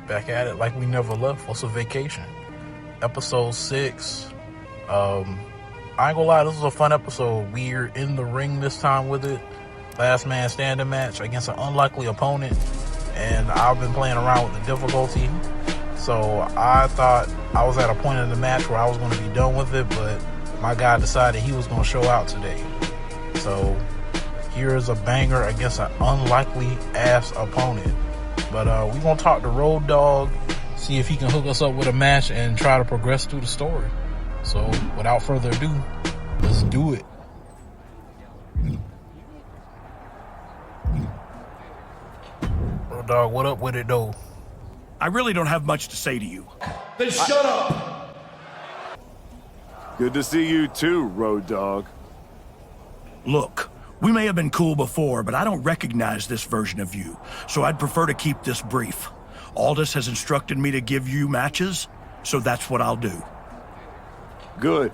Back at it like we never left. What's a vacation? Episode 6. I ain't gonna lie, this was a fun episode. We're in the ring this time with it. Last man standing match against an unlikely opponent. And I've been playing around with the difficulty. So I thought I was at a point in the match where I was going to be done with it, but my guy decided he was going to show out today. So here's a banger against an unlikely ass opponent. But we're going to talk to Road Dogg, see if he can hook us up with a match and try to progress through the story. So without further ado, let's do it. Road Dogg, what up with it though? I really don't have much to say to you. Then shut up! Good to see you too, Road Dogg. Look, we may have been cool before, but I don't recognize this version of you, so I'd prefer to keep this brief. Aldous has instructed me to give you matches, so that's what I'll do. Good.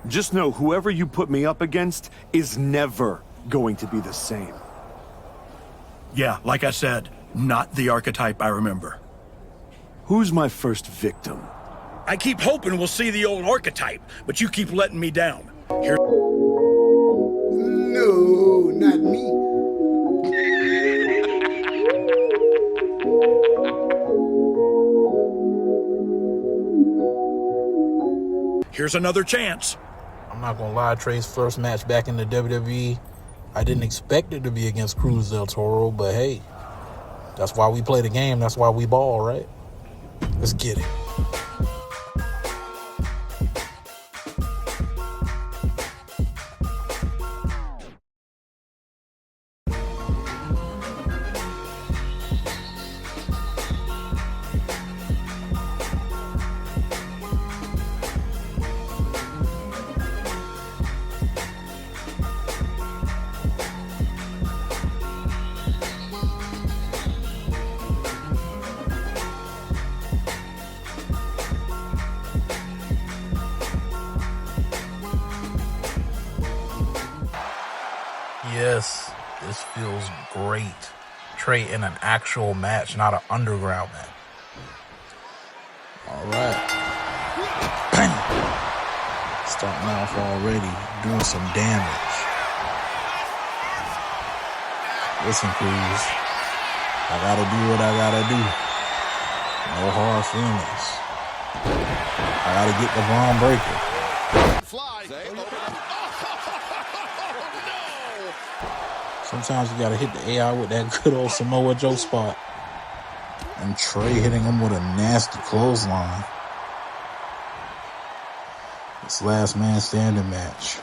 Just know whoever you put me up against is never going to be the same. Yeah, like I said, not the archetype I remember. Who's my first victim? I keep hoping we'll see the old archetype, but you keep letting me down. Here. No, not me. Here's another chance. I'm not gonna lie, Trey's first match back in the WWE, I didn't expect it to be against Cruz del Toro, but hey, that's why we play the game, that's why we ball, right? Let's get it. Yes, this feels great. Trey in an actual match, not an underground match. All right. Starting off already, doing some damage. Listen, Cruz, I gotta do what I gotta do. No hard feelings. I gotta get the bomb breaker. Fly. Sometimes you gotta hit the AI with that good old Samoa Joe spot. And Trey hitting him with a nasty clothesline. This last man standing match.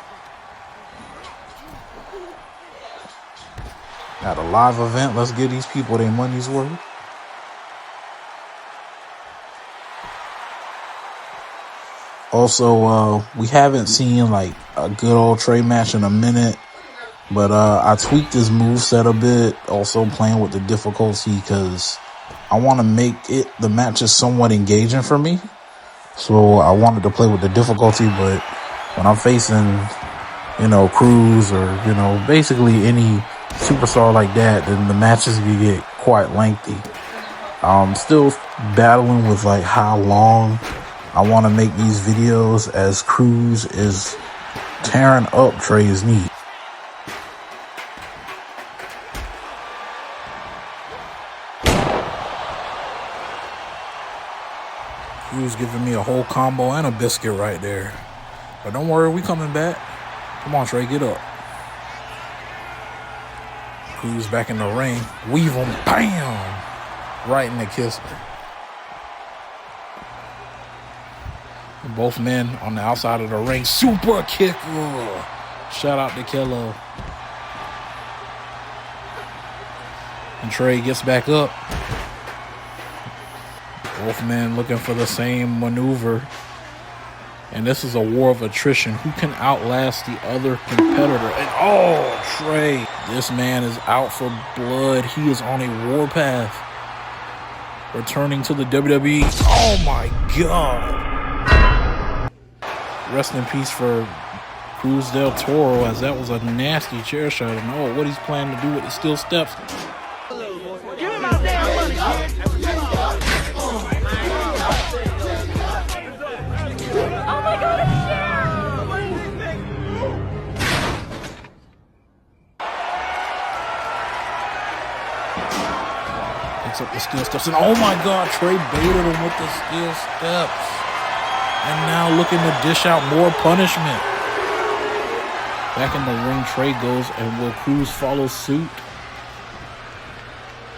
Got a live event. Let's give these people their money's worth. Also, we haven't seen like a good old Trey match in a minute. But I tweaked his moveset a bit, also playing with the difficulty because I want to make the matches somewhat engaging for me. So I wanted to play with the difficulty, but when I'm facing, Cruz or, basically any superstar like that, then the matches can get quite lengthy. I'm still battling with like how long I want to make these videos as Cruz is tearing up Trey's knee. Cruz giving me a whole combo and a biscuit right there. But don't worry, we coming back. Come on, Trey, get up. Cruz back in the ring. Weave him. Bam! Right in the kisser. Both men on the outside of the ring. Super kick. Ugh. Shout out to Kello. And Trey gets back up. Both men looking for the same maneuver. And this is a war of attrition. Who can outlast the other competitor? And oh, Trey. This man is out for blood. He is on a warpath. Returning to the WWE. Oh my God. Rest in peace for Cruz del Toro, as that was a nasty chair shot. And oh, what he's planning to do with the steel steps. Give me my damn money. Picks up the steel steps, and oh my God, Trey baited him with the steel steps. And now looking to dish out more punishment. Back in the ring, Trey goes, and will Cruz follow suit?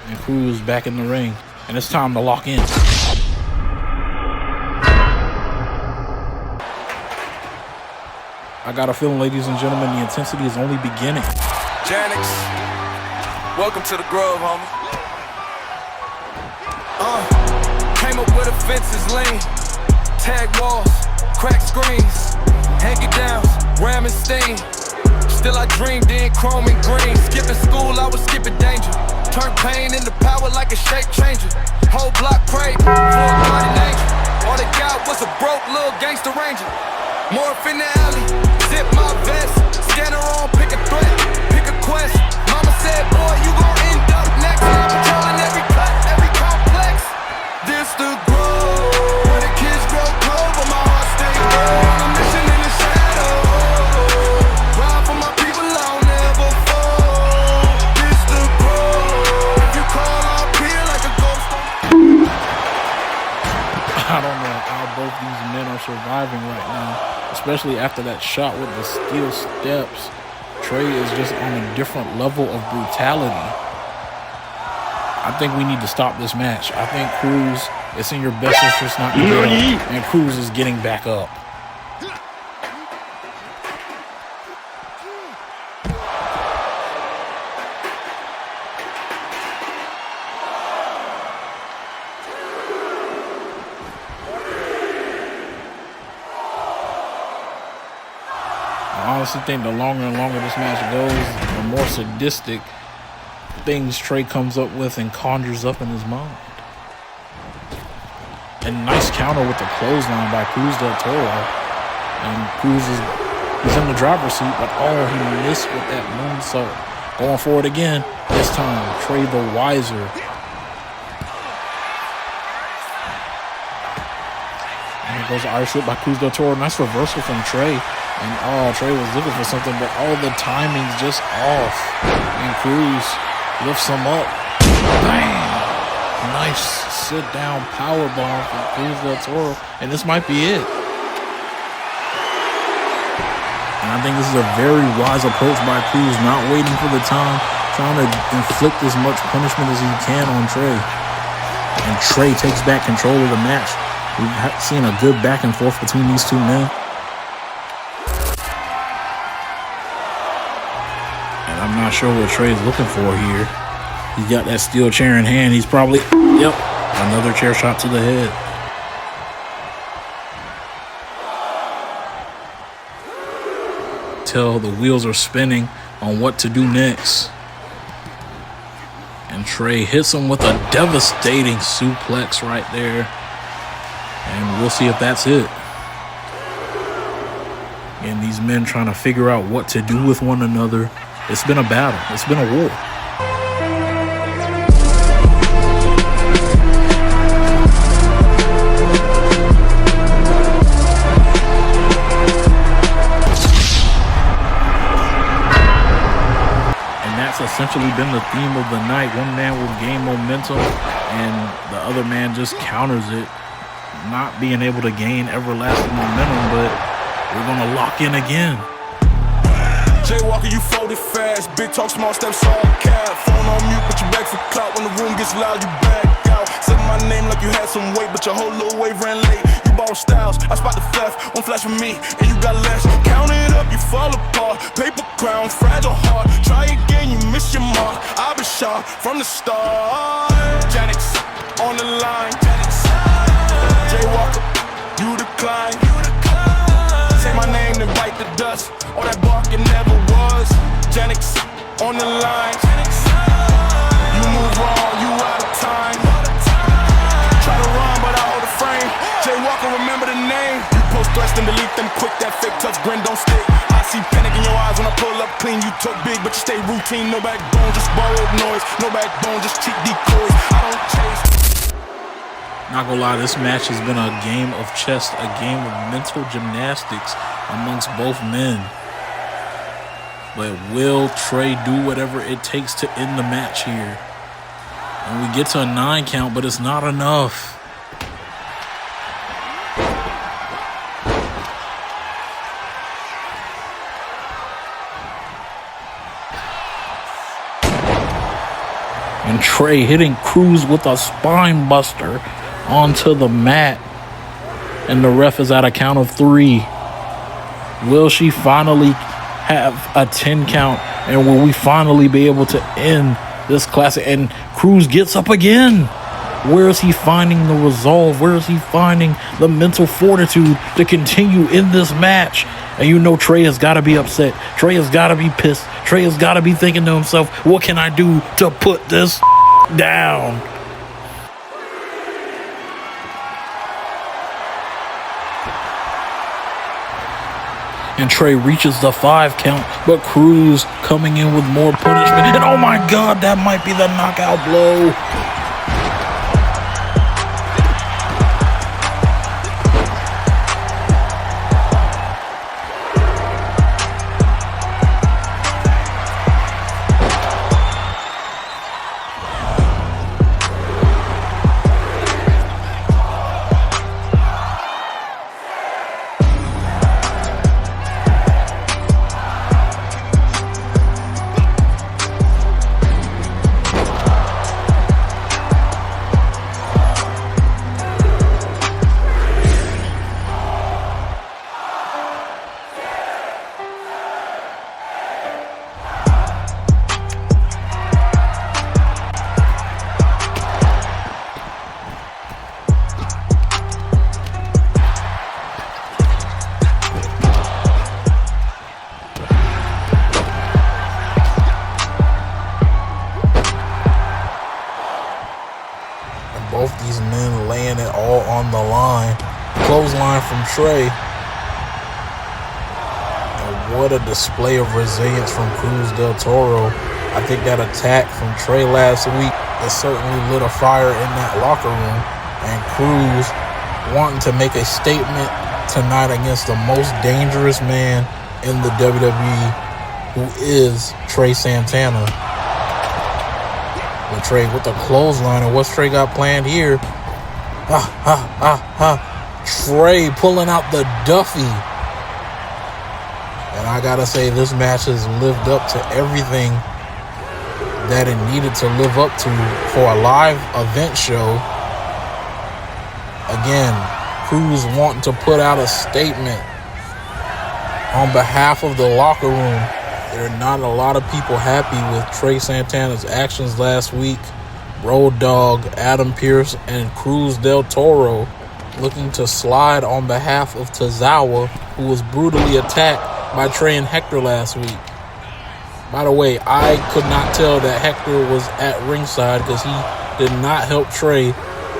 And Cruz back in the ring, and it's time to lock in. I got a feeling, ladies and gentlemen, the intensity is only beginning. Janix, welcome to the Grove, homie. Came up with a fences lane, tag walls, crack screens, hanky-downs, ram and stain. Still I dreamed in chrome and green. Skipping school, I was skipping danger. Turn pain into power like a shape changer. Whole block prayed for a guardian angel. All they got was a broke little gangster ranger. Morph in the alley, zip my vest. Scanner on, pick a threat, pick a quest. Mama said, boy, you gon' end up next. Now patrolling every cut, every complex. This the grove, where the kids grow cold, but my heart stay cold. On a mission in the shadow. Ride for my people, I'll never fall. This the grove, if you call, I'll appear like a ghost. I don't know how both these men are surviving right now, especially after that shot with the steel steps. Trey is just on a different level of brutality. I think we need to stop this match. I think Cruz, it's in your best interest not to get up, and Cruz is getting back up. I honestly think the longer and longer this match goes, the more sadistic things Trey comes up with and conjures up in his mind. And nice counter with the clothesline by Cruz del Toro. And Cruz he's in the driver's seat, but he missed with that moonsault. Going forward again, this time Trey the wiser. And here goes the Irish whip by Cruz del Toro. Nice reversal from Trey. And Trey was looking for something, but all the timing's just off. And Cruz lifts him up. Bam! Nice sit-down powerbomb from Cruz del Toro. And this might be it. And I think this is a very wise approach by Cruz, not waiting for the time, trying to inflict as much punishment as he can on Trey. And Trey takes back control of the match. We've seen a good back and forth between these two men. I'm not sure what Trey's looking for here. He's got that steel chair in hand. He's probably, another chair shot to the head. Till the wheels are spinning on what to do next. And Trey hits him with a devastating suplex right there. And we'll see if that's it. And these men trying to figure out what to do with one another. It's been a battle. It's been a war. And that's essentially been the theme of the night. One man will gain momentum and the other man just counters it. Not being able to gain everlasting momentum, but we're going to lock in again. Jaywalker, you folded fast. Big talk, small steps, all cap. Phone on mute, but you back for clout. When the room gets loud, you back out. Said my name like you had some weight, but your whole little wave ran late. You bought styles, I spot the theft. One flash with me, and you got less. Count it up, you fall apart. Paper crowns, fragile heart. Try again, you miss your mark. I've been sharp from the start. Janix on the line. Jaywalker, you decline. Say my name, then bite the dust. All that bark, it never was. Janix on the line. You move wrong, you out of time. Try to run, but I hold the frame. Jaywalker, remember the name. You post threats, then delete them quick. That fake tough grin don't stick. I see panic in your eyes when I pull up clean. You talk big, but you stay routine. No backbone, just borrowed noise. No backbone, just cheap decoys. I don't chase. Not gonna lie, this match has been a game of chess, a game of mental gymnastics amongst both men. But will Trey do whatever it takes to end the match here? And we get to a 9 count, but it's not enough. And Trey hitting Cruz with a spine buster onto the mat. And the ref is at a count of 3. Will she finally have a 10 count? And will we finally be able to end this classic? And Cruz gets up again. Where is he finding the resolve? Where is he finding the mental fortitude to continue in this match? And you know Trey has got to be upset. Trey has got to be pissed. Trey has got to be thinking to himself, what can I do to put this down? And Trey reaches the 5 count, but Cruz coming in with more punishment. And oh my God, that might be the knockout blow. Both these men laying it all on the line. Clothesline from Trey. And what a display of resilience from Cruz del Toro. I think that attack from Trey last week has certainly lit a fire in that locker room. And Cruz wanting to make a statement tonight against the most dangerous man in the WWE, who is Trey Santana. With Trey with the clothesline, and what's Trey got planned here? Trey pulling out the Duffy. And I gotta say, this match has lived up to everything that it needed to live up to for a live event show. Again, Cruz wanting to put out a statement on behalf of the locker room. There are not a lot of people happy with Trey Santana's actions last week. Road Dogg, Adam Pearce, and Cruz del Toro looking to slide on behalf of Tozawa, who was brutally attacked by Trey and Hector last week. By the way, I could not tell that Hector was at ringside because he did not help Trey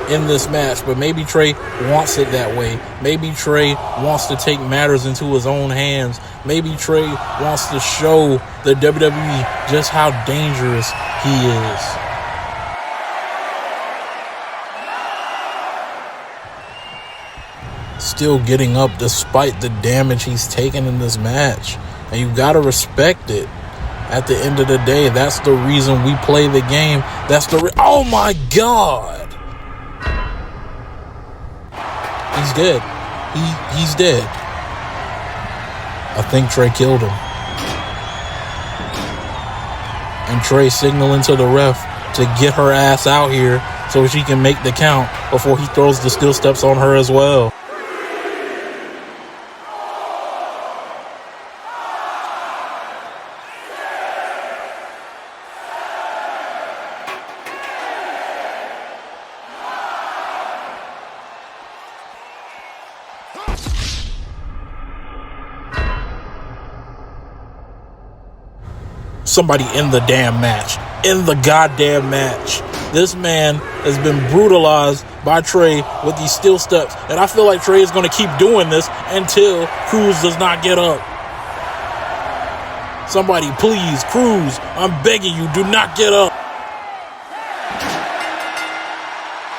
in this match, but maybe Trey wants it that way. Maybe Trey wants to take matters into his own hands. Maybe Trey wants to show the WWE just how dangerous he is. Still getting up despite the damage he's taken in this match. And you gotta respect it. At the end of the day, that's the reason we play the game. That's the oh my God! He's dead. He's dead. I think Trey killed him. And Trey signaling to the ref to get her ass out here so she can make the count before he throws the steel steps on her as well. Somebody in the damn match. In the goddamn match. This man has been brutalized by Trey with these steel steps. And I feel like Trey is going to keep doing this until Cruz does not get up. Somebody, please, Cruz, I'm begging you, do not get up.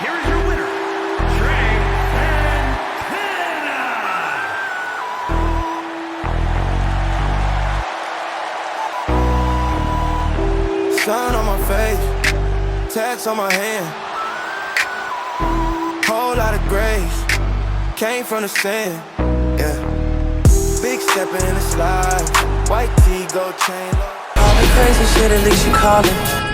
Here is your winner, Trey Santana. Sun on my face, tags on my hand. Whole lot of grace came from the sand. Yeah. Big step in the slide. White tee, gold chain. All the crazy shit, at least you callin'.